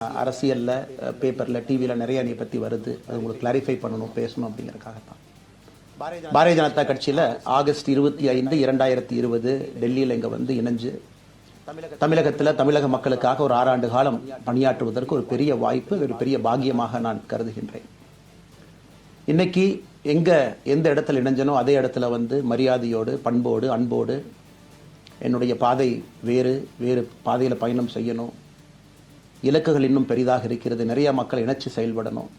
அரசியலில் பேப்பரில் டிவியில் நிறைய என்னை பற்றி வருது. அது உங்களுக்கு கிளாரிஃபை பண்ணணும், பேசணும் அப்படிங்கிறதுக்காகத்தான். பாரதிய ஜனதா கட்சியில் ஆகஸ்ட் 25, 2020 டெல்லியில் இங்கே வந்து இணைஞ்சு தமிழகத்தில் தமிழக மக்களுக்காக ஒரு 6 ஆண்டு காலம் பணியாற்றுவதற்கு ஒரு பெரிய வாய்ப்பு, ஒரு பெரிய பாக்கியமாக நான் கருதுகின்றேன். இன்னைக்கு எந்த இடத்துல இணைஞ்சனோ அதே இடத்துல வந்து மரியாதையோடு, பண்போடு, அன்போடு என்னுடைய பாதை வேறு பாதையில் பயணம் செய்யணும். இலக்குகள் இன்னும் பெரிதாக இருக்கிறது. நிறைய மக்கள் இணைச்சு செயல்படணும்.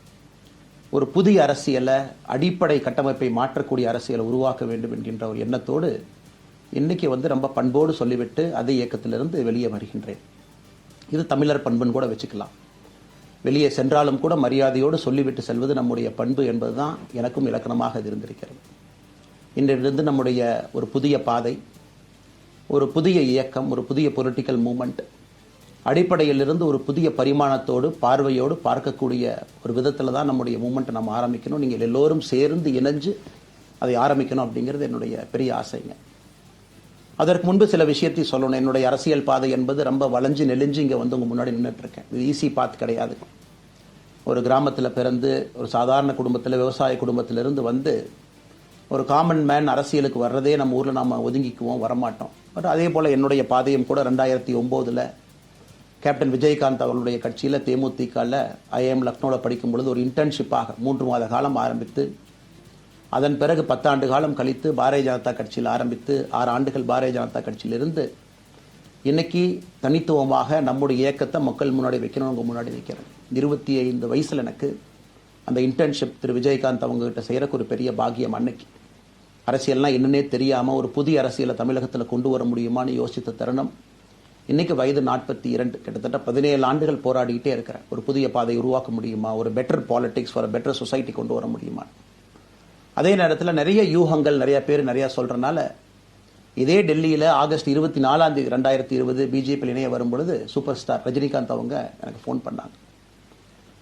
ஒரு புதிய அரசியலை, அடிப்படை கட்டமைப்பை மாற்றக்கூடிய அரசியலை உருவாக்க வேண்டும் என்கின்ற ஒரு எண்ணத்தோடு இன்னைக்கு வந்து ரொம்ப பண்போடு சொல்லிவிட்டு அதே இயக்கத்திலிருந்து வெளியே வருகின்றேன். இது தமிழர் பண்புன்னு கூட வச்சுக்கலாம். வெளியே சென்றாலும் கூட மரியாதையோடு சொல்லிவிட்டு செல்வது நம்முடைய பண்பு என்பதுதான் எனக்கும் இலக்கணமாக இது இருந்திருக்கிறது. இன்றிலிருந்து நம்முடைய ஒரு புதிய பாதை, ஒரு புதிய இயக்கம், ஒரு புதிய பொலிட்டிக்கல் மூமெண்ட் அடிப்படையிலிருந்து ஒரு புதிய பரிமாணத்தோடு, பார்வையோடு பார்க்கக்கூடிய ஒரு விதத்தில் தான் நம்முடைய மூமெண்ட்டை நம்ம ஆரம்பிக்கணும். நீங்கள் எல்லோரும் சேர்ந்து இணைஞ்சு அதை ஆரம்பிக்கணும் அப்படிங்கிறது என்னுடைய பெரிய ஆசைங்க. அதற்கு முன்பு சில விஷயத்தை சொல்லணும். என்னுடைய அரசியல் பாதை என்பது ரொம்ப வளைஞ்சு நெளிஞ்சு இங்கே வந்து உங்கள் முன்னாடி நின்றுட்டுருக்கேன். இது ஈஸி பாத் கிடையாது. ஒரு கிராமத்தில் பிறந்து ஒரு சாதாரண குடும்பத்தில், விவசாய குடும்பத்திலிருந்து வந்து ஒரு காமன் மேன் அரசியலுக்கு வர்றதே நம்ம ஊரில் நம்ம ஒதுங்கிக்குவோம், வரமாட்டோம். பட் அதே போல் என்னுடைய பாதையும் கூட 2009 கேப்டன் விஜயகாந்த் அவர்களுடைய கட்சியில் தேமுதிகவில் ஐஎம் லக்னோவில் படிக்கும் பொழுது ஒரு இன்டர்ன்ஷிப்பாக 3 மாத காலம் ஆரம்பித்து, அதன் பிறகு 10 ஆண்டு காலம் கழித்து பாரதிய ஜனதா கட்சியில் ஆரம்பித்து 6 ஆண்டுகள் பாரதிய ஜனதா கட்சியிலிருந்து இன்னைக்கு தனித்துவமாக நம்முடைய இயக்கத்தை மக்கள் முன்னாடி வைக்கணும், அவங்க முன்னாடி வைக்கிறேன். 25 வயசில் எனக்கு அந்த இன்டர்ன்ஷிப் திரு விஜயகாந்த் அவங்ககிட்ட செய்கிறக்கு ஒரு பெரிய பாக்கியம். அன்னைக்கு அரசியல்னால் என்னன்னே தெரியாமல் ஒரு புதிய அரசியலை தமிழகத்தில் கொண்டு வர முடியுமான்னு யோசித்த தருணம். இன்னைக்கு வயது 42, கிட்டத்தட்ட 17 ஆண்டுகள் போராடிக்கிட்டே இருக்கிறேன். ஒரு புதிய பாதை உருவாக்க முடியுமா, ஒரு பெட்டர் பாலிடிக்ஸ், ஒரு பெட்டர் சொசைட்டி கொண்டு வர முடியுமா. அதே நேரத்தில் நிறைய யூகங்கள், நிறைய பேர் நிறையா சொல்கிறனால இதே டெல்லியில் ஆகஸ்ட் 24, 2020 பிஜேபியில் இணைய வரும்பொழுது சூப்பர் ஸ்டார் ரஜினிகாந்த் அவங்க எனக்கு ஃபோன் பண்ணாங்க.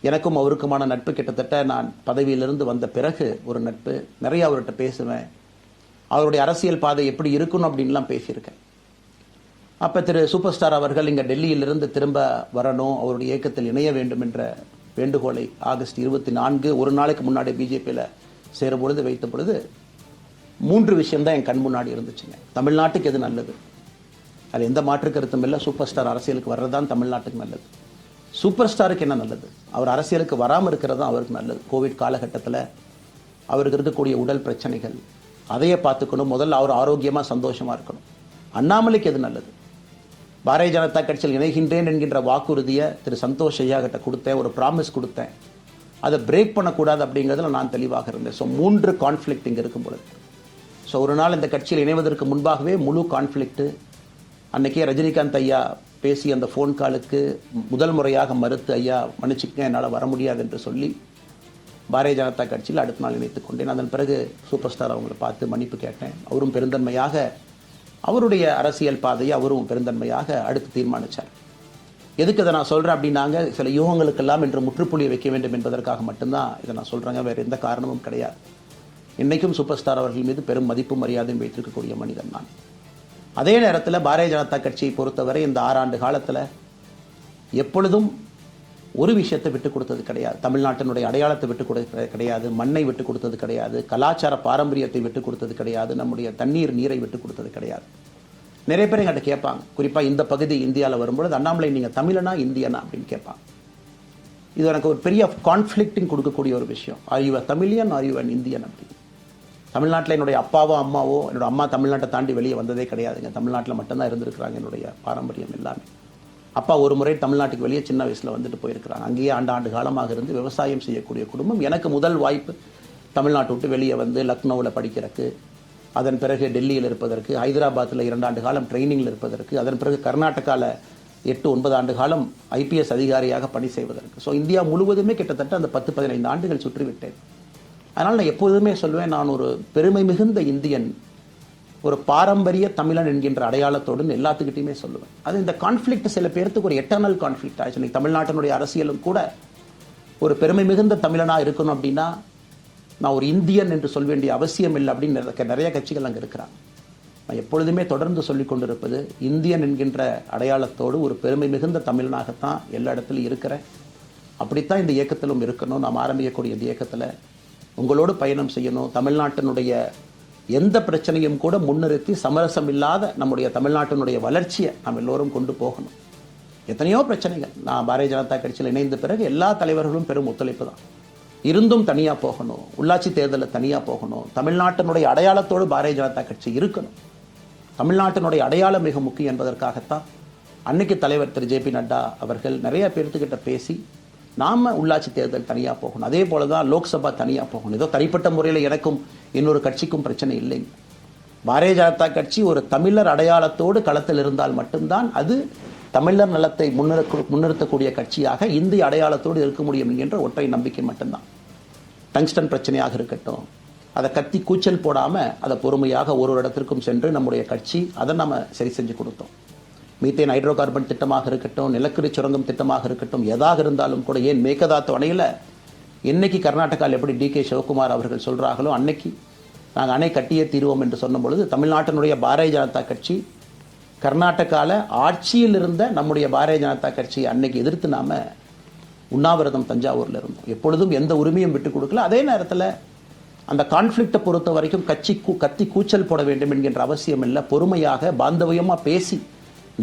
எனக்கும் அவருக்குமான நட்பு கிட்டத்தட்ட நான் பதவியிலிருந்து வந்த பிறகு ஒரு நட்பு. நிறைய அவர்கிட்ட பேசுவேன். அவருடைய அரசியல் பாதை எப்படி இருக்கணும் அப்படின்லாம் பேசியிருக்கேன். அப்போ திரு சூப்பர் ஸ்டார் அவர்கள் இங்கே டெல்லியிலிருந்து திரும்ப வரணும், அவருடைய இயக்கத்தில் இணைய வேண்டும் என்ற வேண்டுகோளை ஆகஸ்ட் 24 ஒரு நாளைக்கு முன்னாடி பிஜேபியில் சேரும்பொழுது வைத்த பொழுது 3 விஷயம்தான் என் கண் முன்னாடி இருந்துச்சுங்க. தமிழ்நாட்டுக்கு எது நல்லது, அது எந்த மாற்று கருத்தும் இல்லை. சூப்பர் ஸ்டார் அரசியலுக்கு வர்றதுதான் தமிழ்நாட்டுக்கு நல்லது. சூப்பர் ஸ்டாருக்கு என்ன நல்லது, அவர் அரசியலுக்கு வராமல் இருக்கிறது தான் அவருக்கு நல்லது. கோவிட் காலகட்டத்தில் அவருக்கு இருக்கக்கூடிய உடல் பிரச்சனைகள், அதையே பார்த்துக்கணும். முதல்ல அவர் ஆரோக்கியமாக சந்தோஷமாக இருக்கணும். அண்ணாமலைக்கு எது நல்லது, பாரதிய ஜனதா கட்சியில் இணைகின்றேன் என்கின்ற வாக்குறுதியை திரு சந்தோஷ் ஐயா கிட்ட கொடுத்தேன், ஒரு ப்ராமிஸ் கொடுத்தேன். அதை பிரேக் பண்ணக்கூடாது அப்படிங்கிறதுல நான் தெளிவாக இருந்தேன். ஸோ 3 கான்ஃப்ளிக்ட் இங்கே இருக்கும் பொழுது, ஸோ ஒரு நாள் இந்த கட்சியில் இணைவதற்கு முன்பாகவே முழு கான்ஃப்ளிக்ட்டு. அன்றைக்கே ரஜினிகாந்த் ஐயா பேசி அந்த ஃபோன் காலுக்கு முதல் முறையாக மறுத்து, ஐயா மன்னிச்சுக்கங்க, என்னால் வர முடியாது என்று சொல்லி பாரதிய ஜனதா கட்சியில் அடுத்த நாள் இணைத்துக் கொண்டேன். அதன் பிறகு சூப்பர் ஸ்டார் அவங்களை பார்த்து மன்னிப்பு கேட்டேன். அவரும் பெருந்தன்மையாக அவருடைய அரசியல் பாதையை அவரும் பெருந்தன்மையாக அடுத்து தீர்மானித்தார். எதுக்கு இதை நான் சொல்கிறேன் அப்படின்னாங்க, சில யூகங்களுக்கெல்லாம் என்று முற்றுப்புள்ளியை வைக்க வேண்டும் என்பதற்காக மட்டும்தான் இதை நான் சொல்கிறேங்க, வேறு எந்த காரணமும் கிடையாது. இன்றைக்கும் சூப்பர் ஸ்டார் அவர்கள் மீது பெரும் மதிப்பு மரியாதையும் வைத்திருக்கக்கூடிய மனிதன் நான். அதே நேரத்தில் பாரதிய ஜனதா கட்சியை பொறுத்தவரை இந்த 6 ஆண்டு காலத்தில் எப்பொழுதும் ஒரு விஷயத்தை விட்டு கொடுத்தது கிடையாது. தமிழ்நாட்டினுடைய அடையாளத்தை விட்டு கொடுத்தது கிடையாது, மண்ணை விட்டு கொடுத்தது கிடையாது, கலாச்சார பாரம்பரியத்தை விட்டு கொடுத்தது கிடையாது, நம்முடைய நீரை விட்டு கொடுத்தது கிடையாது. நிறைய பேர் எங்கிட்ட கேட்பாங்க, குறிப்பாக இந்த பகுதி இந்தியாவில் வரும்பொழுது, அண்ணாமலை நீங்கள் தமிழனா இந்தியனா அப்படின்னு கேட்பாங்க. இது எனக்கு ஒரு பெரிய கான்ஃப்ளிக்டிங் கொடுக்கக்கூடிய ஒரு விஷயம். Are you a Tamilian, are you an Indian அப்படின்னு. தமிழ்நாட்டில் என்னுடைய அப்பாவோ அம்மாவோ, என்னோட அம்மா தமிழ்நாட்டை தாண்டி வெளியே வந்ததே கிடையாதுங்க. தமிழ்நாட்டில் மட்டும்தான் இருந்திருக்கிறாங்க. என்னுடைய பாரம்பரியம் எல்லாமே. அப்பா ஒரு முறை தமிழ்நாட்டுக்கு வெளியே சின்ன வயசில் வந்துட்டு போயிருக்கிறாங்க. அங்கேயே ஆண்டு காலமாக இருந்து விவசாயம் செய்யக்கூடிய குடும்பம். எனக்கு முதல் வாய்ப்பு தமிழ்நாட்டை விட்டு வெளியே வந்து லக்னோவில் படிக்கிறதுக்கு, அதன் பிறகு டெல்லியில் இருப்பதற்கு, ஹைதராபாத்தில் 2 ஆண்டு காலம் ட்ரைனிங்கில் இருப்பதற்கு, அதன் பிறகு கர்நாடகாவில் 8-9 ஆண்டு காலம் IPS அதிகாரியாக பணி செய்வதற்கு. ஸோ இந்தியா முழுவதுமே கிட்டத்தட்ட அந்த 10-15 ஆண்டுகள் சுற்றிவிட்டேன். அதனால் நான் எப்போதுமே சொல்வேன், நான் ஒரு பெருமை மிகுந்த இந்தியன், ஒரு பாரம்பரிய தமிழன் என்கின்ற அடையாளத்தோடு எல்லாத்துக்கிட்டையுமே சொல்லுவேன். அது இந்த கான்ஃப்ளிக்ட் சில பேருக்கு ஒரு எட்டர்னல் கான்ஃப்ளிக்ட் ஆச்சு. இன்னைக்கு தமிழ்நாட்டினுடைய அரசியலும் கூட ஒரு பெருமை மிகுந்த தமிழனாக இருக்கணும் அப்படின்னா நான் ஒரு இந்தியன் என்று சொல்ல வேண்டிய அவசியம் இல்லை அப்படின்னு நிறைய கட்சிகள் அங்கே இருக்கிறாங்க. நான் எப்பொழுதுமே தொடர்ந்து சொல்லிக் கொண்டிருப்பது, இந்தியன் என்கின்ற அடையாளத்தோடு ஒரு பெருமை மிகுந்த தமிழனாகத்தான் எல்லா இடத்துலையும் இருக்கிறேன். அப்படித்தான் இந்த இயக்கத்திலும் இருக்கணும். நாம் ஆரம்பிக்கக்கூடிய இந்த இயக்கத்தில் உங்களோடு பயணம் செய்யணும். தமிழ்நாட்டினுடைய எந்த பிரச்சனையும் கூட முன்னிறுத்தி சமரசம் இல்லாத நம்முடைய தமிழ்நாட்டினுடைய வளர்ச்சியை நாம் எல்லோரும் கொண்டு போகணும். எத்தனையோ பிரச்சனைகள். நான் பாரதிய ஜனதா கட்சியில் இணைந்த பிறகு எல்லா தலைவர்களும் பெரும் ஒத்துழைப்பு தான். இருந்தும் தனியாக போகணும், உள்ளாட்சி தேர்தலில் தனியாக போகணும், தமிழ்நாட்டினுடைய அடையாளத்தோடு பாரதிய ஜனதா கட்சி இருக்கணும். தமிழ்நாட்டினுடைய அடையாளம் மிக முக்கியம் என்பதற்காகத்தான் அன்னைக்கு தலைவர் திரு ஜே பி நட்டா அவர்கள் நிறைய பேர்த்துக்கிட்ட பேசி நாம உள்ளாட்சி தேர்தல் தனியாக போகணும், அதே போல தான் லோக்சபா தனியாக போகணும். ஏதோ தனிப்பட்ட முறையில் எனக்கும் இன்னொரு கட்சிக்கும் பிரச்சனை இல்லைங்க. பாரதிய ஜனதா கட்சி ஒரு தமிழர் அடையாளத்தோடு களத்தில் இருந்தால் மட்டும்தான் அது தமிழர் நலத்தை முன்னிறுத்தக்கூடிய கட்சியாக இந்திய அடையாளத்தோடு இருக்க முடியும் என்கின்ற ஒற்றை நம்பிக்கை மட்டும்தான். டங்ஸ்டன் பிரச்சனையாக இருக்கட்டும், அதை கத்தி கூச்சல் போடாமல் அதை பொறுமையாக ஒரு இடத்திற்கும் சென்று நம்முடைய கட்சி அதை நம்ம சரி செஞ்சு கொடுத்தோம். மீத்தேன் ஹைட்ரோ கார்பன் திட்டமாக இருக்கட்டும், நிலக்கரி சுரங்கம் திட்டமாக இருக்கட்டும், எதாக இருந்தாலும் கூட, ஏன் மேகதாத்து அணையில் இன்னைக்கு கர்நாடகாவில் எப்படி டி.கே. சிவகுமார் அவர்கள் சொல்கிறார்களோ அன்னைக்கு நாங்கள் அணை கட்டியே தீர்வோம் என்று சொன்ன பொழுது தமிழ்நாட்டினுடைய பாரதிய ஜனதா கட்சி கர்நாடகாவில் ஆட்சியில் இருந்த நம்முடைய பாரதிய ஜனதா கட்சியை அன்னைக்கு எதிர்த்து நாம உண்ணாவிரதம் தஞ்சாவூரில் இருந்தோம். எப்பொழுதும் எந்த உரிமையும் விட்டு கொடுக்கல. அதே நேரத்தில் அந்த கான்ஃப்ளிக்டை பொறுத்த வரைக்கும் கத்தி கூச்சல் போட வேண்டும் என்கின்ற அவசியம் இல்லை. பொறுமையாக பாந்தவியமாக பேசி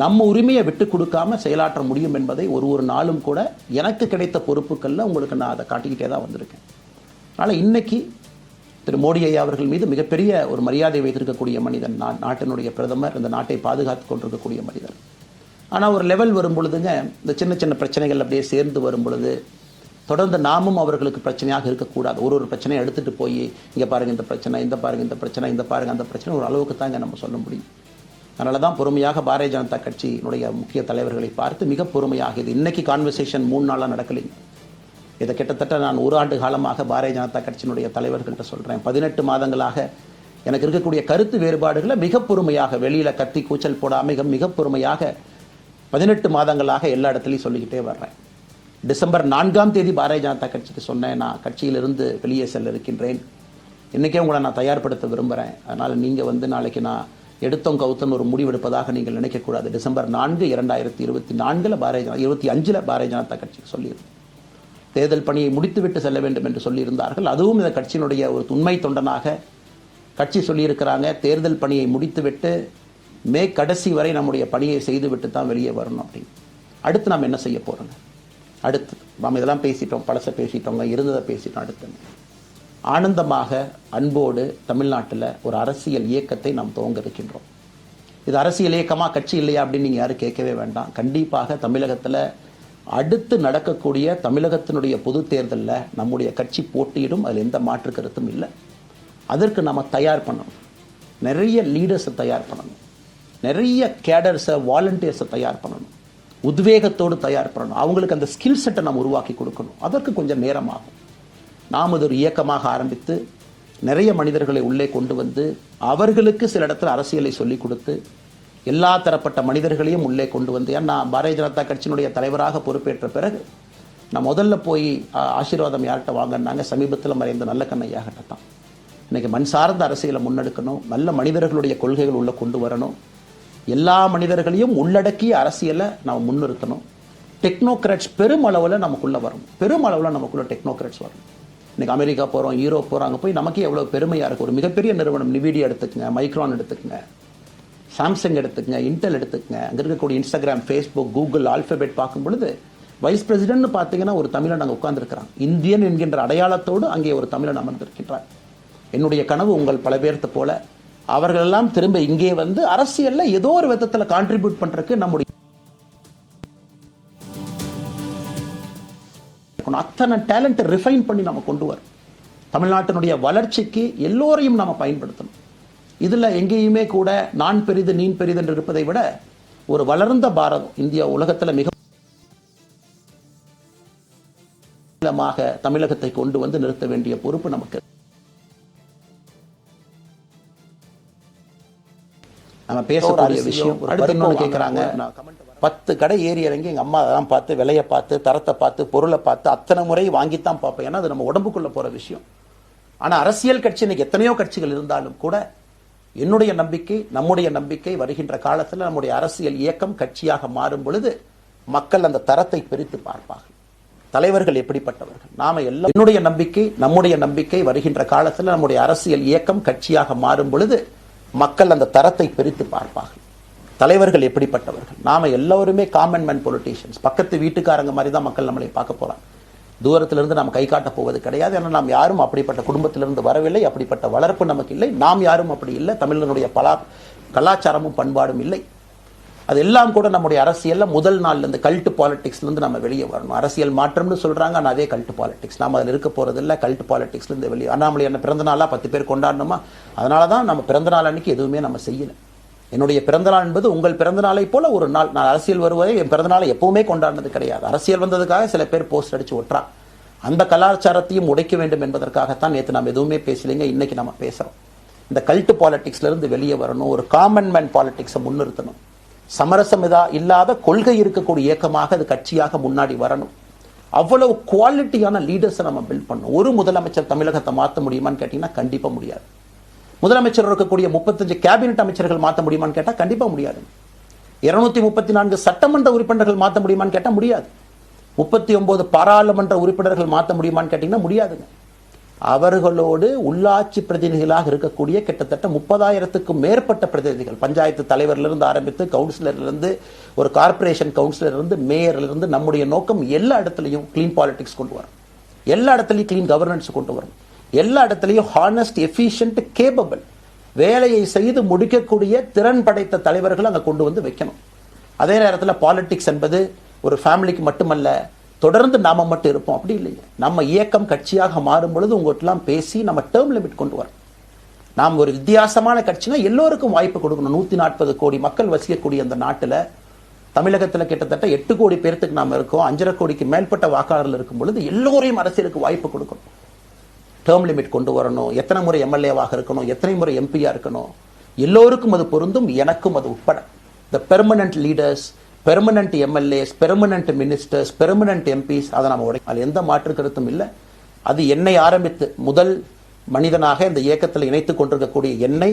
நம்ம உரிமையை விட்டு கொடுக்காம செயலாற்ற முடியும் என்பதை ஒரு நாளும் கூட எனக்கு கிடைத்த பொறுப்புகளில் உங்களுக்கு நான் அதை காட்டிக்கிட்டே தான் வந்திருக்கேன். அதனால் இன்னைக்கு திரு மோடி ஐயா அவர்கள் மீது மிகப்பெரிய ஒரு மரியாதை வைத்திருக்கக்கூடிய மனிதன், நாட்டினுடைய பிரதமர், இந்த நாட்டை பாதுகாத்து கொண்டிருக்கக்கூடிய மனிதர். ஆனால் ஒரு லெவல் வரும் பொழுதுங்க, இந்த சின்ன சின்ன பிரச்சனைகள் அப்படியே சேர்ந்து வரும் பொழுது தொடர்ந்து நாமும் அவர்களுக்கு பிரச்சனையாக இருக்கக்கூடாது. ஒரு பிரச்சனையை எடுத்துகிட்டு போய் இங்கே பாருங்கள் இந்த பிரச்சனை, இந்த பாருங்கள் இந்த பிரச்சனை, இந்த பாருங்கள் அந்த பிரச்சனை, ஒரு அளவுக்கு தாங்க நம்ம சொல்ல முடியும். அதனால தான் பொறுமையாக பாரதிய ஜனதா கட்சியினுடைய முக்கிய தலைவர்களை பார்த்து மிக பொறுமையாக, இது இன்னைக்கு கான்வர்சேஷன் 3 நாளாக நடக்கலைங்க. இதை கிட்டத்தட்ட நான் 1 ஆண்டு காலமாக பாரதிய ஜனதா கட்சியினுடைய தலைவர்கள்ட்ட சொல்கிறேன். 18 மாதங்களாக எனக்கு இருக்கக்கூடிய கருத்து வேறுபாடுகளை மிக பொறுமையாக, வெளியில் கத்தி கூச்சல் போடாமல் மிக பொறுமையாக 18 மாதங்களாக எல்லா இடத்துலையும் சொல்லிக்கிட்டே வர்றேன். டிசம்பர் 4ஆம் தேதி பாரதிய ஜனதா கட்சிக்கு சொன்னேன், நான் கட்சியிலிருந்து வெளியே செல்ல இருக்கின்றேன், இன்றைக்கே உங்களை நான் தயார்படுத்த விரும்புகிறேன். அதனால் நீங்கள் நாளைக்கு நான் எடுத்தோம் கவுத்தன் ஒரு முடிவெடுப்பதாக நீங்கள் நினைக்கக்கூடாது. டிசம்பர் 4, 2024 25 பாரதிய ஜனதா கட்சிக்கு சொல்லியிருந்தேன். தேர்தல் பணியை முடித்துவிட்டு செல்ல வேண்டும் என்று சொல்லியிருந்தார்கள். அதுவும் இந்த கட்சியினுடைய ஒரு உண்மை தொண்டனாக கட்சி சொல்லியிருக்கிறாங்க, தேர்தல் பணியை முடித்துவிட்டு மே கடைசி வரை நம்முடைய பணியை செய்துவிட்டு தான் வெளியே வரணும் அப்படின்னு. அடுத்து நாம் என்ன செய்ய போகிறோங்க? அடுத்து நாம் இதெல்லாம் பேசிட்டோம், பழசை பேசிட்டோங்க, இருந்ததை பேசிட்டோம். அடுத்து ஆனந்தமாக அன்போடு தமிழ்நாட்டில் ஒரு அரசியல் இயக்கத்தை நாம் துவங்க இருக்கின்றோம். இது அரசியல் இயக்கமாக கட்சி இல்லையா அப்படின்னு நீங்கள் யாரும் கேட்கவே வேண்டாம். கண்டிப்பாக தமிழகத்தில் அடுத்து நடக்கக்கூடிய தமிழகத்தினுடைய பொது தேர்தலில் நம்முடைய கட்சி போட்டியிடும், அதில் எந்த மாற்று கருத்தும் இல்லை. அதற்கு நம்ம தயார் பண்ணணும், நிறைய லீடர்ஸை தயார் பண்ணணும், நிறைய கேடர்ஸை வாலண்டியர்ஸை தயார் பண்ணணும், உத்வேகத்தோடு தயார் பண்ணணும், அவங்களுக்கு அந்த ஸ்கில் செட்டை நம்ம உருவாக்கி கொடுக்கணும். அதற்கு கொஞ்சம் நேரமாகும். நாம் இது ஒரு இயக்கமாக ஆரம்பித்து நிறைய மனிதர்களை உள்ளே கொண்டு வந்து அவர்களுக்கு சில இடத்துல அரசியலை சொல்லிக் கொடுத்து எல்லா தரப்பட்ட மனிதர்களையும் உள்ளே கொண்டு வந்து, ஏன்னா பாரதிய ஜனதா கட்சியினுடைய தலைவராக பொறுப்பேற்ற பிறகு நான் முதல்ல போய் ஆசீர்வாதம் யார்கிட்ட வாங்கினாங்க, சமீபத்தில் மறைந்த நல்ல கண்ணையாகிட்ட தான். இன்றைக்கி மண் சார்ந்த அரசியலை முன்னெடுக்கணும், நல்ல மனிதர்களுடைய கொள்கைகள் உள்ளே கொண்டு வரணும், எல்லா மனிதர்களையும் உள்ளடக்கிய அரசியலை நாம் முன்னிறுத்தணும். டெக்னோக்ராட்ஸ் பெருமளவில் நமக்குள்ளே வரும், பெருமளவில் நமக்குள்ளே டெக்னோக்ராட்ஸ் வரும். இன்றைக்கி அமெரிக்கா போகிறோம், யூரோப் போகிறோம், அங்கே போய் நமக்கே எவ்வளோ பெருமையாக இருக்குது. ஒரு மிகப்பெரிய நிறுவனம் நிவிடியா எடுத்துக்கங்க, மைக்ரான் எடுத்துக்கங்க, சாம்சங் எடுத்துக்கங்க, இன்டெல் எடுத்துக்கங்க, அங்கே இருக்கக்கூடிய இன்ஸ்டாகிராம், ஃபேஸ்புக், கூகுள், ஆல்ஃபபெட் பார்க்கும் பொழுது வைஸ் பிரசிடென்ட்னு பார்த்தீங்கன்னா ஒரு தமிழன் அங்கே உட்கார்ந்துருக்கிறான். இந்தியன் என்கின்ற அடையாளத்தோடு அங்கே ஒரு தமிழன் அமர்ந்திருக்கின்றார். என்னுடைய கனவு உங்கள் பல பேர்த்த போல அவர்களெல்லாம் திரும்ப இங்கே வந்து அரசியலில் ஏதோ ஒரு விதத்தில் கான்ட்ரிபியூட் பண்ணுறதுக்கு நம்முடைய அத்தனை டேலண்ட்டை ரிஃபைன் பண்ணி நம்ம கொண்டு வரோம். தமிழ்நாட்டினுடைய வளர்ச்சிக்கு எல்லோரையும் நம்ம பயன்படுத்தணும். இதில் எங்கேயுமே கூட நான் பெரிது நீ பெரிது என்று இருப்பதை விட ஒரு வளர்ந்த பாரதம், இந்தியா உலகத்தில் மிக தமிழகத்தை கொண்டு வந்து நிறுத்த வேண்டிய பொறுப்பு நமக்கு. நம்ம பேசக்கூடிய விஷயம் அடுத்து இன்னொன்று கேட்குறாங்க, 10 கடை ஏறி இறங்கி எங்கள் அம்மா அதெல்லாம் பார்த்து விலையை பார்த்து தரத்தை பார்த்து பொருளை பார்த்து அத்தனை முறை வாங்கித்தான் பார்ப்பேன். ஏன்னா அது நம்ம உடம்புக்குள்ளே போகிற விஷயம். ஆனால் அரசியல் கட்சி இன்னைக்கு எத்தனையோ கட்சிகள் இருந்தாலும் கூட என்னுடைய நம்பிக்கை, நம்முடைய நம்பிக்கை, வருகின்ற காலத்தில் நம்முடைய அரசியல் இயக்கம் கட்சியாக மாறும் பொழுது மக்கள் அந்த தரத்தை பிரித்து பார்ப்பார்கள். தலைவர்கள் எப்படிப்பட்டவர்கள், நாம எல்லாம், என்னுடைய நம்பிக்கை, நம்முடைய நம்பிக்கை, வருகின்ற காலத்தில் நம்முடைய அரசியல் இயக்கம் கட்சியாக மாறும் பொழுது மக்கள் அந்த தரத்தை பிரித்து பார்ப்பார்கள். தலைவர்கள் எப்படிப்பட்டவர்கள், நாம எல்லோருமே காமன் மேன் பொலிட்டீஷியன்ஸ், பக்கத்து வீட்டுக்காரங்க மாதிரி தான் மக்கள் நம்மளை பார்க்க போறாங்க. தூரத்திலிருந்து நாம் கை காட்ட போவது கிடையாது. ஏன்னா நாம் யாரும் அப்படிப்பட்ட குடும்பத்திலிருந்து வரவில்லை, அப்படிப்பட்ட வளர்ப்பு நமக்கு இல்லை, நாம் யாரும் அப்படி இல்லை, தமிழனுடைய கலாச்சாரமும் பண்பாடும் இல்லை. அதெல்லாம் கூட நம்முடைய அரசியல்ல முதல் நாள்ல இருந்து கல்ட் பாலிடிக்ஸ்ல இருந்து நம்ம வெளியே வரணும். அரசியல் மாற்றம்னு சொல்றாங்க, ஆனா அதே கல்ட் பாலிடிக்ஸ். நாம அதில் இருக்க போறது இல்லை. கல்ட் பாலிடிக்ஸ்ல இருந்து வெளியே. அண்ணாமலை என்ன பிறந்த நாளா 10 பேர் கொண்டாடணுமா? அதனாலதான் நம்ம பிறந்த நாள் அன்னைக்கு எதுவுமே நம்ம செய்யல. என்னுடைய பிறந்தநாள் என்பது உங்கள் பிறந்தநாளை போல ஒரு நாள். நான் அரசியல் வருவதை என் பிறந்தநாளை எப்பவுமே கொண்டாடினது கிடையாது. அரசியல் வந்ததுக்காக சில பேர் போஸ்ட் அடிச்சு ஒட்டுறா. அந்த கலாச்சாரத்தையும் உடைக்க வேண்டும் என்பதற்காகத்தான் நேற்று நாம் எதுவுமே பேசலைங்க, இன்னைக்கு நம்ம பேசுறோம். இந்த கல்ட் பாலிடிக்ஸ்ல இருந்து வெளியே வரணும். ஒரு காமன் மேன் பாலிடிக்ஸை முன்னிறுத்தணும். சமரசம் இல்லாத கொள்கை இருக்கக்கூடிய இயக்கமாக அது கட்சியாக முன்னாடி வரணும். அவ்வளவு குவாலிட்டியான லீடர்ஸை நம்ம பில்ட் பண்ணணும். ஒரு முதலமைச்சர் தமிழகத்தை மாற்ற முடியுமான்னு கேட்டீங்கன்னா கண்டிப்பா முடியாது. முதலமைச்சர் இருக்கக்கூடிய 35 கேபினெட் அமைச்சர்கள் மாற்ற முடியுமான்னு கேட்டா கண்டிப்பா முடியாது. 234 சட்டமன்ற உறுப்பினர்கள் மாற்ற முடியுமான்னு கேட்டா முடியாது. 39 பாராளுமன்ற உறுப்பினர்கள் மாற்ற முடியுமான்னு கேட்டீங்கன்னா முடியாதுங்க. அவர்களோடு உள்ளாட்சி பிரதிநிதிகளாக இருக்கக்கூடிய கிட்டத்தட்ட 30,000க்கும் மேற்பட்ட பிரதிநிதிகள், பஞ்சாயத்து தலைவரிலிருந்து ஆரம்பித்து கவுன்சிலரிலிருந்து, ஒரு கார்பரேஷன் கவுன்சிலரிலிருந்து, மேயரிலிருந்து, நம்முடைய நோக்கம் எல்லா இடத்துலையும் கிளீன் பாலிடிக்ஸ் கொண்டு வரும், எல்லா இடத்துலையும் கிளீன் கவர்னன்ஸ் கொண்டு வரும், எல்லா இடத்துலையும் ஹானஸ்ட், எஃபிஷியன்ட், கேபபிள், வேலையை செய்து முடிக்கக்கூடிய திறன் படைத்த தலைவர்கள் அங்கே கொண்டு வந்து வைக்கணும். அதே நேரத்தில் பாலிடிக்ஸ் என்பது ஒரு ஃபேமிலிக்கு மட்டுமல்ல, தொடர்ந்து நாம மட்டும் இருப்போம் அப்படி இல்லையே. நம்ம இயக்கம் கட்சியாக மாறும் பொழுது உங்கள்கிட்டலாம் பேசி நம்ம டேர்ம் லிமிட் கொண்டு வரோம். நாம் ஒரு வித்தியாசமான கட்சினா எல்லோருக்கும் வாய்ப்பு கொடுக்கணும். 140 கோடி மக்கள் வசிக்கக்கூடிய அந்த நாட்டில், தமிழகத்தில் கிட்டத்தட்ட 8 கோடி பேருக்கு நாம் இருக்கோம். 5.5 கோடிக்கு மேற்பட்ட வாக்காளர்கள் இருக்கும் பொழுது எல்லோரையும் அரசியலுக்கு வாய்ப்பு கொடுக்கணும். டேர்ம் லிமிட் கொண்டு வரணும். எத்தனை முறை எம்எல்ஏவாக இருக்கணும், எத்தனை முறை எம்பியா இருக்கணும், எல்லோருக்கும் அது பொருந்தும், எனக்கும் அது உட்பட. The permanent leaders, permanent MLAs, permanent ministers, permanent MPs, அதை நம்ம அதில் எந்த மாற்று கருத்தும் இல்லை. அது என்னை ஆரம்பித்து முதல் மனிதனாக இந்த இயக்கத்தில் இணைத்துக் கொண்டிருக்கக்கூடிய என்னை,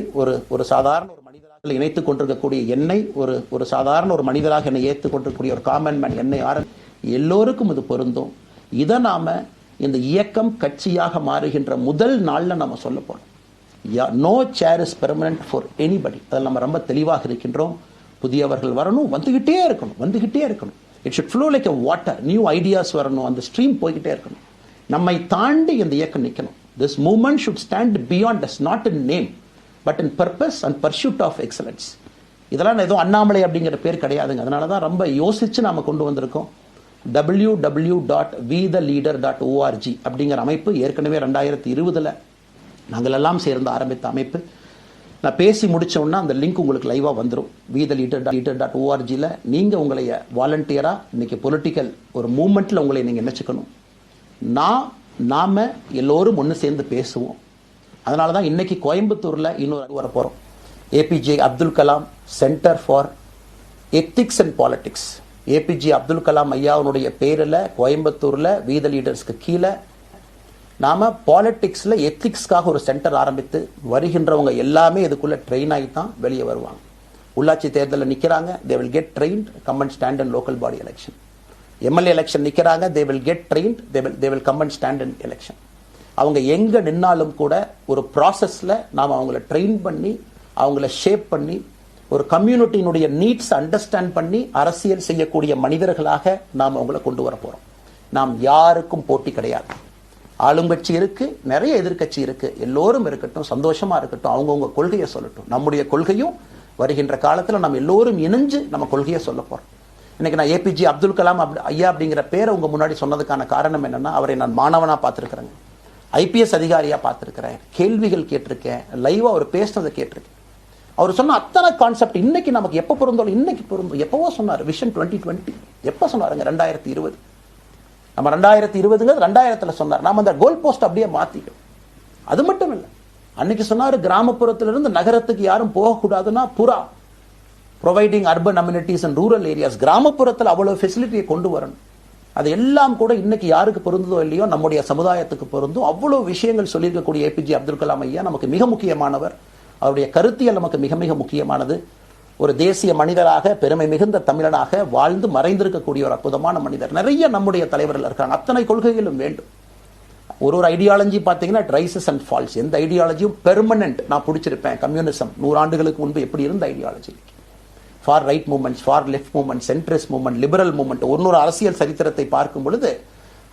ஒரு சாதாரண ஒரு மனிதராக இணைத்துக் கொண்டிருக்கக்கூடிய என்னை, ஒரு சாதாரண ஒரு மனிதராக என்னை ஏற்றுக் கொண்டிருக்கக்கூடிய ஒரு காமன் மேன் என்னை எல்லோருக்கும் இது பொருந்தும். இதை நாம இந்த இயக்கம் கட்சியாக மாறுகின்ற முதல் நாள்ல நம்ம சொல்ல போறோம். No chair is permanent for anybody. அதில் நம்ம ரொம்ப தெளிவாக இருக்கின்றோம். புதியவர்கள் வரணும், வந்துகிட்டே இருக்கணும். It should flow like a water. New ideas வரணும், அந்த ஸ்ட்ரீம் போய்கிட்டே இருக்கணும். நம்மை தாண்டி இந்த இயக்கம் நிற்கணும். This movement should stand beyond us, not in name but in purpose and pursuit of excellence. இதெல்லாம் ஏதோ அண்ணாமலை அப்படிங்கிற பேர் கிடையாதுங்க. அதனால தான் ரொம்ப யோசிச்சு நாம கொண்டு வந்திருக்கோம். www.vetheleader.org அப்படிங்கிற அமைப்பு ஏற்கனவே 2020 நாங்கள் எல்லாம் சேர்ந்து ஆரம்பித்த அமைப்பு. நான் பேசி முடிச்சோன்னா அந்த லிங்க் உங்களுக்கு லைவா வந்துடும். vetheleader.org நீங்க உங்களை வாலண்டியரா இன்னைக்கு பொலிட்டிக்கல் ஒரு மூவ்மெண்ட்ல உங்களை நீங்க நினைச்சுக்கணும். நாம எல்லோரும் ஒன்று சேர்ந்து பேசுவோம். அதனாலதான் இன்னைக்கு கோயம்புத்தூர்ல இன்னொரு வர போறோம். APJ Abdul Kalam centre for ethics and politics. APJ Abdul Kalam ஐயாவுடைய பேரில் கோயம்புத்தூர்ல வீத லீடர்ஸ்க்கு கீழே நாம பாலிடிக்ஸ்ல எத்திக்ஸ்க்காக ஒரு சென்டர் ஆரம்பித்து வருகின்றவங்க எல்லாமே இதுக்குள்ள ட்ரெயின் ஆகி தான் வெளியே வருவாங்க. உள்ளாட்சி தேர்தலில் நிற்கிறாங்க, they will get trained, come and stand in local body election. MLA election நிற்கிறாங்க, they will get trained, they will come and stand in election. அவங்க எங்க நின்னாலும் கூட ஒரு ப்ராசஸ்ல நாம் அவங்கள ட்ரெயின் பண்ணி, அவங்கள ஷேப் பண்ணி, ஒரு கம்யூனிட்டியினுடைய நீட்ஸ் அண்டர்ஸ்டாண்ட் பண்ணி அரசியல் செய்யக்கூடிய மனிதர்களாக நாம் அவங்கள கொண்டு வர போறோம். நாம் யாருக்கும் போட்டி கிடையாது. ஆளுங்கட்சி இருக்கு, நிறைய எதிர்கட்சி இருக்கு, எல்லோரும் இருக்கட்டும், சந்தோஷமா இருக்கட்டும், அவங்கவுங்க கொள்கையை சொல்லட்டும். நம்முடைய கொள்கையும் வருகின்ற காலத்துல நம்ம எல்லோரும் இணைஞ்சு நம்ம கொள்கையை சொல்ல போறோம். இன்னைக்கு நான் ஏபிஜே அப்துல் கலாம் ஐயா அப்படிங்கிற பேரை உங்க முன்னாடி சொன்னதுக்கான காரணம் என்னன்னா, அவரை நான் மாணவனா பார்த்திருக்கிறேங்க, ஐபிஎஸ் அதிகாரியா பார்த்திருக்கிறேன், கேள்விகள் கேட்டிருக்கேன், லைவா அவர் பேசினதை கேட்டிருக்கேன். அவர் சொன்ன அத்தனை கான்செப்ட் இன்னைக்கு நமக்கு எப்ப பொருந்தோம், இன்னைக்கு பொருந்தும். எப்பவோ சொன்னார் விஷன் 2020, எப்ப சொன்னாருங்க? 2020. நம்ம 2020 2000 சொன்னார். நாம அந்த கோல் போஸ்ட் அப்படியே மாத்திட்டோம். அது மட்டும் இல்லை, அன்னைக்கு சொன்னாரு கிராமப்புறத்திலிருந்து நகரத்துக்கு யாரும் போகக்கூடாதுன்னா புறா providing urban amenities and rural areas, கிராமப்புறத்தில் அவ்வளவு ஃபெசிலிட்டியை கொண்டு வரணும். அது எல்லாம் கூட இன்னைக்கு யாருக்கு பொருந்ததோ இல்லையோ நம்முடைய சமுதாயத்துக்கு பொருந்தும். அவ்வளவு விஷயங்கள் சொல்லியிருக்கக்கூடிய ஏபிஜே அப்துல் கலாம் ஐயா நமக்கு மிக முக்கியமானவர். அவருடைய கருத்தியல் நமக்கு மிக மிக முக்கியமானது. ஒரு தேசிய மனிதராக, பெருமை மிகுந்த தமிழனாக வாழ்ந்து மறைந்திருக்கக்கூடிய ஒரு அற்புதமான மனிதர். நிறைய நம்முடைய தலைவர்கள் இருக்காங்க. அத்தனை கொள்கைகளும் வேண்டும். ஒரு ஐடியாலஜி பார்த்தீங்கன்னா ரைசஸ் அண்ட் ஃபால்ஸ். எந்த ஐடியாலஜியும் பெர்மனன்ட் நான் பிடிச்சிருப்பேன். கம்யூனிசம் 100 ஆண்டுகளுக்கு முன்பு எப்படி இருந்த ideology, for right movements, for left movement, centrist movement, liberal movement, ஒரு அரசியல் சரித்திரத்தை பார்க்கும் பொழுது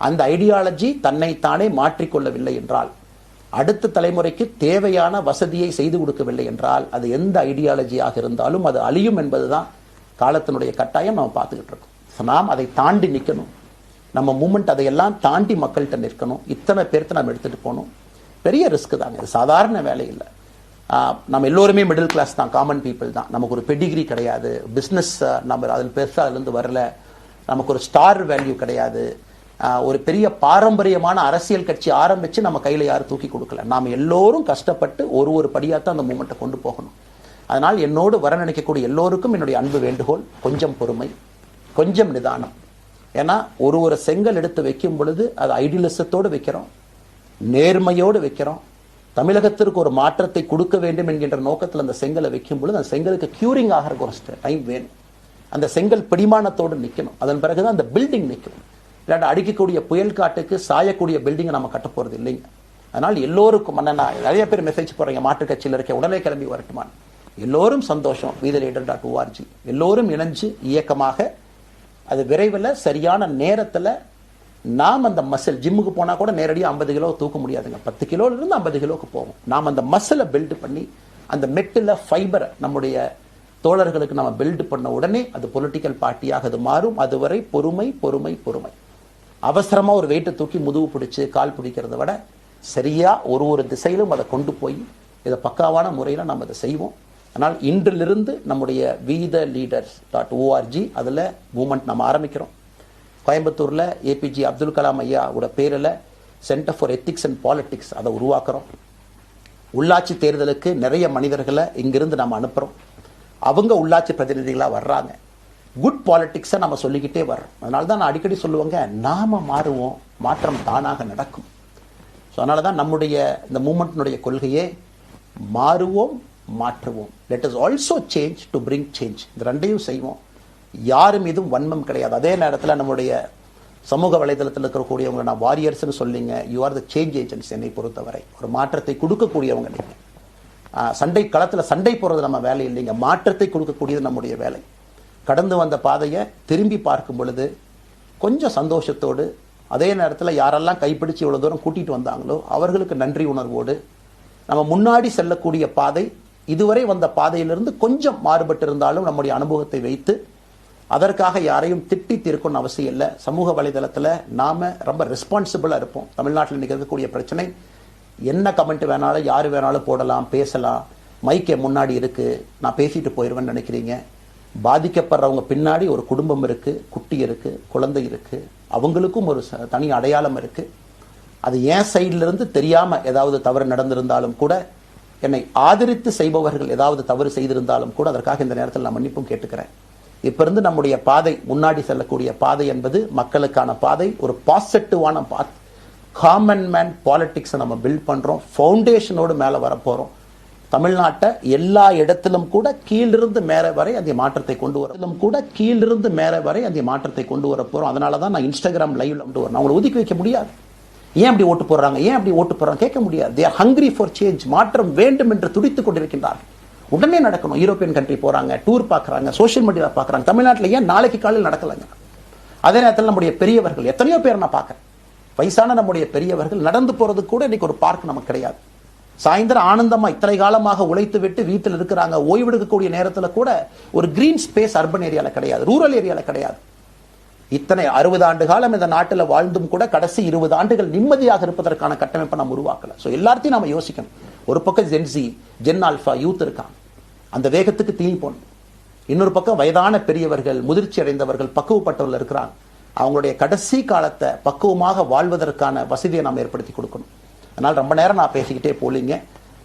அந்த ஐடியாலஜி தன்னைத்தானே மாற்றிக்கொள்ளவில்லை என்றால், அடுத்த தலைமுறைக்கு தேவையான வசதியை செய்து கொடுக்கவில்லை என்றால், அது எந்த ஐடியாலஜியாக இருந்தாலும் அது அழியும் என்பதுதான் காலத்தினுடைய கட்டாயம். நம்ம பார்த்துக்கிட்டு இருக்கோம். நாம் அதை தாண்டி நிற்கணும். நம்ம மூமெண்ட் அதையெல்லாம் தாண்டி மக்கள்கிட்ட நிற்கணும். இத்தனை பேர்த்து நம்ம எடுத்துட்டு போகணும். பெரிய ரிஸ்க் தாங்க, இது சாதாரண வேலை இல்லை. நம்ம எல்லோருமே மிடில் கிளாஸ் தான், காமன் பீப்புள் தான். நமக்கு ஒரு பெடிகிரி கிடையாது, பிஸ்னஸ் நம்ம அதில் பெருசாக அதுலேருந்து வரல, நமக்கு ஒரு ஸ்டார் வேல்யூ கிடையாது, ஒரு பெரிய பாரம்பரியமான அரசியல் கட்சி ஆரம்பித்து நம்ம கையில் யாரும் தூக்கி கொடுக்கல. நாம் எல்லோரும் கஷ்டப்பட்டு ஒரு படியாத்தான் அந்த மூமெண்ட்டை கொண்டு போகணும். அதனால் என்னோடு வர நினைக்கக்கூடிய எல்லோருக்கும் என்னுடைய அன்பு வேண்டுகோள், கொஞ்சம் பொறுமை, கொஞ்சம் நிதானம். ஏன்னா ஒரு செங்கல் எடுத்து வைக்கும் பொழுது அது ஐடியலிசத்தோடு வைக்கிறோம், நேர்மையோடு வைக்கிறோம். தமிழகத்திற்கு ஒரு மாற்றத்தை கொடுக்க வேண்டும் என்கின்ற நோக்கத்தில் அந்த செங்கலை வைக்கும் பொழுது அந்த செங்கலுக்கு கியூரிங் ஆகிற ஒரு டைம் வேணும். அந்த செங்கல் பிடிமானத்தோடு நிற்கணும். அதன் பிறகுதான் அந்த பில்டிங் நிற்கும். இல்லாட்டி அடிக்கக்கூடிய புயல் காட்டுக்கு சாயக்கூடிய பில்டிங்கை நம்ம கட்ட போகிறது இல்லைங்க. அதனால் எல்லோருக்கும் நிறைய பேர் மெசேஜ் போடுறீங்க, மாற்றுக் கட்சியில் இருக்க உடனே கிளம்பி வரட்டுமான். எல்லோரும் சந்தோஷம். wetheLeader.org எல்லோரும் இணைஞ்சு இயக்கமாக, அது விரைவில் சரியான நேரத்தில் நாம் அந்த மசில், ஜிம்முக்கு போனால் கூட நேரடியாக 50 கிலோ தூக்க முடியாதுங்க, 10 கிலோலேருந்து 50 கிலோக்கு போகும். நாம் அந்த மசிலை பில்டு பண்ணி அந்த மெட்டில் ஃபைபரை நம்முடைய தோழர்களுக்கு நம்ம பில்டு பண்ண உடனே அது பொலிட்டிக்கல் பார்ட்டியாக அது மாறும். அதுவரை பொறுமை பொறுமை பொறுமை. அவசரமாக ஒரு வெயிட்டை தூக்கி முதுகு பிடிச்சி கால் பிடிக்கிறத விட சரியாக ஒரு திசையிலும் அதை கொண்டு போய் இதை பக்காவான முறையில் நம்ம அதை செய்வோம். ஆனால் இன்றிலிருந்து நம்முடைய wetheLeaders.org அதில் மூமெண்ட் நம்ம ஆரம்பிக்கிறோம். கோயம்புத்தூரில் ஏபிஜே அப்துல் கலாம் ஐயாவோட பேரில் centre for ethics and politics அதை உருவாக்குறோம். உள்ளாட்சி தேர்தலுக்கு நிறைய மனிதர்களை இங்கிருந்து நம்ம அனுப்புகிறோம். அவங்க உள்ளாட்சி பிரதிநிதிகளாக வர்றாங்க. குட் பாலிட்டிக்ஸை நம்ம சொல்லிக்கிட்டே வர்றோம். அதனால தான் நான் அடிக்கடி சொல்லுவாங்க, நாம மாறுவோம், மாற்றம் தானாக நடக்கும். ஸோ அதனால தான் நம்முடைய இந்த மூமெண்ட்டினுடைய கொள்கையே மாறுவோம், மாற்றுவோம். Let us also change to bring change. இந்த ரெண்டையும் செய்வோம். யாரு மீதும் வன்மம் கிடையாது. அதே நேரத்தில் நம்முடைய சமூக வலைதளத்தில் இருக்கக்கூடியவங்க நான் வாரியர்ஸ்னு சொல்லிங்க, you are the change agents. என்னை பொறுத்தவரை ஒரு மாற்றத்தை கொடுக்கக்கூடியவங்க நீங்கள். சண்டை களத்தில் சண்டை போடுறது நம்ம வேலை இல்லைங்க, மாற்றத்தை கொடுக்கக்கூடியது நம்முடைய வேலை. கடந்து வந்த பாதையை திரும்பி பார்க்கும் பொழுது கொஞ்சம் சந்தோஷத்தோடு, அதே நேரத்தில் யாரெல்லாம் கைப்பிடிச்சு இவ்வளோ தூரம் கூட்டிகிட்டு வந்தாங்களோ அவர்களுக்கு நன்றி உணர்வோடு, நம்ம முன்னாடி செல்லக்கூடிய பாதை இதுவரை வந்த பாதையிலிருந்து கொஞ்சம் மாறுபட்டு இருந்தாலும் நம்முடைய அனுபவத்தை வைத்து அதற்காக யாரையும் திட்டி தீர்க்கணும்னு அவசியம் இல்லை. சமூக வலைதளத்தில் நாம் ரொம்ப ரெஸ்பான்சிபிளாக இருப்போம். தமிழ்நாட்டில் இன்றைக்கி இருக்கக்கூடிய பிரச்சனை, என்ன கமெண்ட் வேணாலும் யார் வேணாலும் போடலாம், பேசலாம், மைக்கே முன்னாடி இருக்குது, நான் பேசிட்டு போயிடுவேன்னு நினைக்கிறீங்க. பாதிக்கப்படுறவங்க பின்னாடி ஒரு குடும்பம் இருக்குது, குட்டி இருக்குது, குழந்தை இருக்குது, அவங்களுக்கும் ஒரு தனி அடையாளம் இருக்குது. அது என் சைட்லேருந்து தெரியாமல் ஏதாவது தவறு நடந்திருந்தாலும் கூட, என்னை ஆதரித்து செய்பவர்கள் ஏதாவது தவறு செய்திருந்தாலும் கூட அதற்காக இந்த நேரத்தில் நான் மன்னிப்பும் கேட்டுக்கிறேன். இப்போ இருந்து நம்முடைய பாதை, முன்னாடி செல்லக்கூடிய பாதை என்பது மக்களுக்கான பாதை, ஒரு பாசிட்டிவான பாத். காமன் மேன் பாலிட்டிக்ஸை நம்ம பில்ட் பண்ணுறோம். ஃபவுண்டேஷனோடு மேலே வரப்போகிறோம். தமிழ்நாட்டை எல்லா இடத்திலும் கூட கீழிருந்து மேலே வரை அந்த மாற்றத்தை கொண்டு வர போகிறோம். அதனால தான் நான் இன்ஸ்டாகிராம் லைவ்ல கொண்டு வரேன். அவங்களை ஒதுக்கி வைக்க முடியாது. ஏன் அப்படி ஓட்டு போடுறாங்க, கேட்க முடியாது. They are hungry for change. மாற்றம் வேண்டும் என்று துடித்துக் கொண்டிருக்கின்றார்கள். உடனே நடக்கணும். யூரோப்பியன் கண்ட்ரி போறாங்க, டூர் பார்க்குறாங்க, சோஷியல் மீடியாவில் பார்க்குறாங்க. தமிழ்நாட்டில் ஏன் நாளைக்கு காலையில் நடக்கலைங்க? அதே நேரத்தில் நம்முடைய பெரியவர்கள் எத்தனையோ பேர் நான் பார்க்குறேன், வயசான நம்முடைய பெரியவர்கள் நடந்து போறது கூட இன்னைக்கு ஒரு பார்க் நமக்கு கிடையாது. சாயந்தரம் ஆனந்தமா இத்தனை காலமாக உழைத்து விட்டு வீட்டில் இருக்கிறாங்க. ஓய்வெடுக்கக்கூடிய நேரத்தில் கூட ஒரு கிரீன் ஸ்பேஸ் அர்பன் ஏரியாவில் கிடையாது, ரூரல் ஏரியாவில் கிடையாது. இத்தனை 60 ஆண்டு காலம் இந்த நாட்டில் வாழ்ந்தும் கூட கடைசி 20 ஆண்டுகள் நிம்மதியாக இருப்பதற்கான கட்டமைப்பை நம்ம உருவாக்கல. ஸோ எல்லாத்தையும் நம்ம யோசிக்கணும். ஒரு பக்கம் ஜென்சி, ஜென் ஆல்ஃபா யூத் இருக்காங்க, அந்த வேகத்துக்கு தீனி போகணும். இன்னொரு பக்கம் வயதான பெரியவர்கள், முதிர்ச்சி அடைந்தவர்கள், பக்குவப்பட்டவர்கள் இருக்கிறாங்க. அவங்களுடைய கடைசி காலத்தை பக்குவமாக வாழ்வதற்கான வசதியை நாம் ஏற்படுத்தி கொடுக்கணும். அதனால் ரொம்ப நேரம் நான் பேசிக்கிட்டே போலிங்க.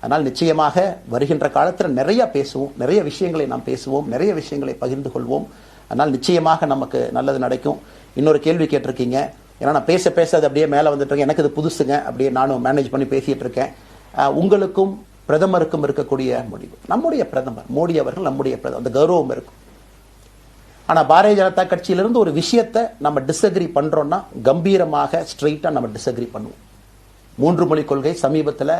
அதனால் நிச்சயமாக வருகின்ற காலத்தில் நிறைய பேசுவோம், நிறைய விஷயங்களை நாம் பேசுவோம், நிறைய விஷயங்களை பகிர்ந்து கொள்வோம். அதனால் நிச்சயமாக நமக்கு நல்லது நடக்கும். இன்னொரு கேள்வி கேட்டிருக்கீங்க, ஏன்னா நான் பேச அது அப்படியே மேலே வந்துட்டு இருக்கேன். எனக்கு இது புதுசுங்க, அப்படியே நானும் மேனேஜ் பண்ணி பேசிகிட்டு இருக்கேன். உங்களுக்கும் பிரதமருக்கும் இருக்கக்கூடிய முடிவு. நம்முடைய பிரதமர் மோடி அவர்கள் நம்முடைய பிரதமர், அந்த கௌரவம் இருக்கும். ஆனா பாரதிய ஜனதா கட்சியிலிருந்து ஒரு விஷயத்தை நம்ம டிஸ்அக்ரி பண்றோம்னா கம்பீரமாக ஸ்ட்ரெயிட்டா நம்ம டிஸ்அக்ரி பண்ணுவோம். 3 மொழி கொள்கை சமீபத்தில்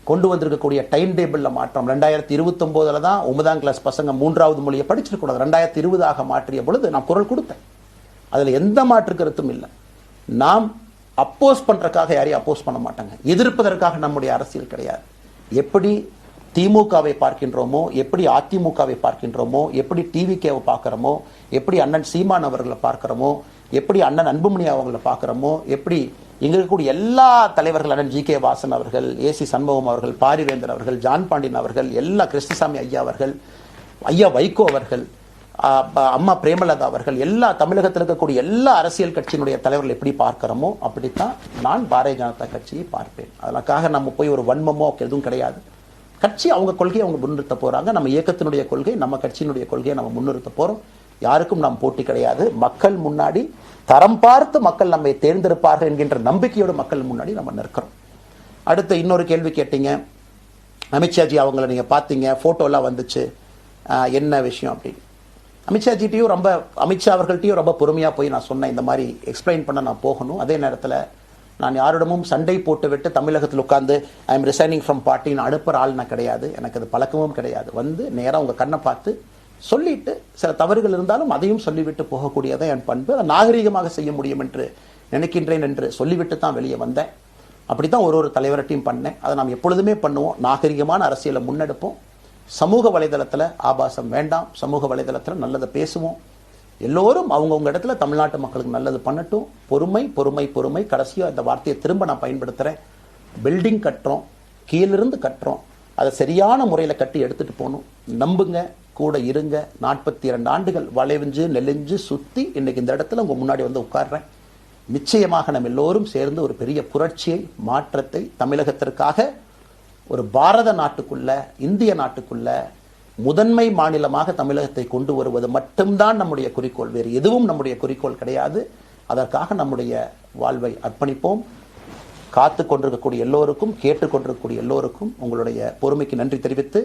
கொண்டு வந்திருக்கக்கூடிய டைம் டேபிள்ல மாற்றம் 2029 தான் 9ஆம் கிளாஸ் பசங்க 3வது மொழியை படிச்சிருக்கூடாது, 2020 மாற்றிய பொழுது நான் குரல் கொடுத்தேன். அதுல எந்த மாற்று கருத்தும் இல்லை. நாம் அப்போஸ் பண்றதுக்காக யாரையும் அப்போஸ் பண்ண மாட்டாங்க, எதிர்ப்பதற்காக நம்முடைய அரசியல் கிடையாது. எப்படி திமுகவை பார்க்கின்றோமோ, எப்படி அதிமுகவை பார்க்கின்றோமோ, எப்படி டிவிகேவை பார்க்கிறோமோ, எப்படி அண்ணன் சீமான் அவர்களை பார்க்கிறோமோ, எப்படி அண்ணன் அன்புமணி அவர்களை பார்க்கிறோமோ, எப்படி இங்க இருக்கக்கூடிய எல்லா தலைவர்கள், அண்ணன் ஜி.கே. வாசன் அவர்கள், ஏசி சண்முகம் அவர்கள், பாரிவேந்தர் அவர்கள், ஜான் பாண்டியன் அவர்கள், எல்லா கிருஷ்ணசாமி ஐயா அவர்கள், ஐயா வைகோ அவர்கள், அம்மா பிரேமலதா அவர்கள், எல்லா தமிழகத்தில் இருக்கக்கூடிய எல்லா அரசியல் கட்சியினுடைய தலைவர்கள் எப்படி பார்க்கிறோமோ அப்படித்தான் நான் பாரதிய ஜனதா கட்சியை பார்ப்பேன். அதற்காக நம்ம போய் ஒரு வன்மமோ எதுவும் கிடையாது. கட்சி அவங்க கொள்கையை அவங்க முன்னிறுத்த போறாங்க. நம்ம இயக்கத்தினுடைய கொள்கை, நம்ம கட்சியினுடைய கொள்கையை நம்ம முன்னிறுத்த போறோம். யாருக்கும் நாம் போட்டி கிடையாது. மக்கள் முன்னாடி தரம் பார்த்து மக்கள் நம்மை தேர்ந்தெடுப்பார்கள் என்கின்ற நம்பிக்கையோடு மக்கள் முன்னாடி நம்ம நிற்கிறோம். அடுத்து இன்னொரு கேள்வி கேட்டீங்க, அமித்ஷாஜி அவங்கள நீங்க பார்த்தீங்க, போட்டோலாம் வந்துச்சு, என்ன விஷயம் அப்படின்னு. அமித்ஷாஜிட்டையும் அமித்ஷா அவர்கள்ட்டையும் ரொம்ப பொறுமையா போய் நான் சொன்னேன், இந்த மாதிரி எக்ஸ்பிளைன் பண்ண நான் போகணும். அதே நேரத்தில் நான் யாரிடமும் சண்டை போட்டு விட்டு தமிழகத்தில் உட்கார்ந்து ஐ எம் ரிசைனிங் ஃப்ரம் பார்ட்டின்னு அனுப்புகிற ஆள் நான் கிடையாது. எனக்கு அது பழக்கமும் கிடையாது. வந்து நேராக உங்கள் கண்ணை பார்த்து சொல்லிட்டு, சில தவறுகள் இருந்தாலும் அதையும் சொல்லிவிட்டு போகக்கூடியதான் என் பண்பு. அதை நாகரீகமாக செய்ய முடியும் என்று நினைக்கின்றேன் என்று சொல்லிவிட்டு தான் வெளியே வந்தேன். அப்படி தான் ஒரு தலைவர்கிட்டையும் பண்ணேன். அதை நாம் எப்பொழுதுமே பண்ணுவோம். நாகரிகமான அரசியலை முன்னெடுப்போம். சமூக வலைதளத்தில் ஆபாசம் வேண்டாம். சமூக வலைதளத்தில் நல்லதை பேசுவோம். எல்லோரும் அவங்கவுங்க இடத்துல தமிழ்நாட்டு மக்களுக்கு நல்லது பண்ணட்டும். பொறுமை பொறுமை பொறுமை. கடைசியாக இந்த வார்த்தையை திரும்ப நான் பயன்படுத்துகிறேன். பில்டிங் கட்டுறோம், கீழிருந்து கட்டுறோம், அதை சரியான முறையில் கட்டி எடுத்துட்டு போகணும். நம்புங்க, கூட இருங்க. 42 ஆண்டுகள் வளைவிஞ்சு நெலிஞ்சு சுற்றி இன்னைக்கு இந்த இடத்துல உங்க முன்னாடி வந்து உட்கார்றேன். நிச்சயமாக நம்ம எல்லோரும் சேர்ந்து ஒரு பெரிய புரட்சியை, மாற்றத்தை தமிழகத்திற்காக, ஒரு பாரத நாட்டுக்குள்ள, இந்திய நாட்டுக்குள்ள முதன்மை மாநிலமாக தமிழகத்தை கொண்டு வருவது மட்டும்தான் நம்முடைய குறிக்கோள். வேறு எதுவும் நம்முடைய குறிக்கோள் கிடையாது. அதற்காக நம்முடைய வாழ்வை அர்ப்பணிப்போம். காத்து கொண்டிருக்கக்கூடிய எல்லோருக்கும், கேட்டுக்கொண்டிருக்கக்கூடிய எல்லோருக்கும் உங்களுடைய பொறுமைக்கு நன்றி தெரிவித்து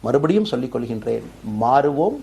மறுபடியும் சொல்லிக் கொள்கின்றேன். மாறுவோம்.